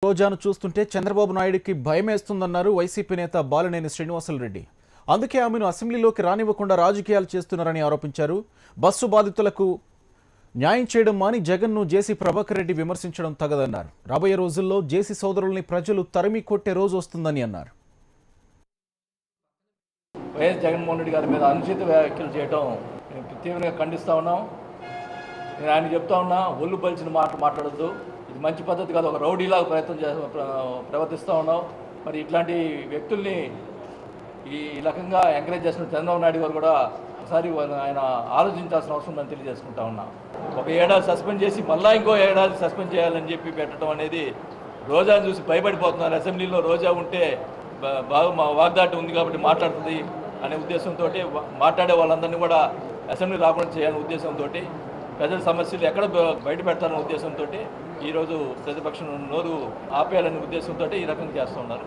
రోజాను చూస్తుంటే చంద్రబాబు నాయుడుకి భయమేస్తుందన్నారు వైసీపీ నేత బాలినేని శ్రీనివాసులరెడ్డి. అందుకే ఆమెను అసెంబ్లీలోకి రానివ్వకుండా రాజకీయాలు చేస్తున్నారని ఆరోపించారు. బస్సు బాధితులకు న్యాయం చేయడం మాని జగన్ను జేసీ ప్రభాకర్ రెడ్డి విమర్శించడం తగదన్నారు. రాబోయే రోజుల్లో జేసీ సోదరుల్ని ప్రజలు తరిమి కొట్టే రోజు వస్తుందని అన్నారు. వైఎస్ జగన్మోహన్ రెడ్డి గారి మీద అనుచిత వ్యాఖ్యలు చేయడం తీవ్రంగా ఖండిస్తూ ఉన్నాం. నేను ఆయన చెప్తా ఉన్నా, ఒళ్ళు పలిచిన మాట్లాడద్దు, ఇది మంచి పద్ధతి కాదు, ఒక రౌడీలాగా ప్రవర్తిస్తూ ఉన్నాం. మరి ఇట్లాంటి వ్యక్తుల్ని ఈ రకంగా ఎంకరేజ్ చేసిన చంద్రబాబు నాయుడు గారు కూడా ఒకసారి ఆయన ఆలోచించాల్సిన అవసరం ఉందని తెలియజేసుకుంటా ఉన్నా. ఒక ఏడాది సస్పెండ్ చేసి మళ్ళీ ఇంకో ఏడాది సస్పెండ్ చేయాలని చెప్పి పెట్టడం అనేది రోజాను చూసి భయపడిపోతున్నారు. అసెంబ్లీలో రోజా ఉంటే బాగా మా వాగ్దాటి ఉంది కాబట్టి మాట్లాడుతుంది అనే ఉద్దేశంతో మాట్లాడే వాళ్ళందరినీ కూడా అసెంబ్లీ రాకుండా చేయాలనే ఉద్దేశంతో, ప్రజల సమస్యలు ఎక్కడ బయట పెడతారనే ఉద్దేశంతో ఈరోజు ప్రతిపక్షం నోరు ఆపేయాలనే ఉద్దేశంతో ఈ రకంగా చేస్తున్నారు.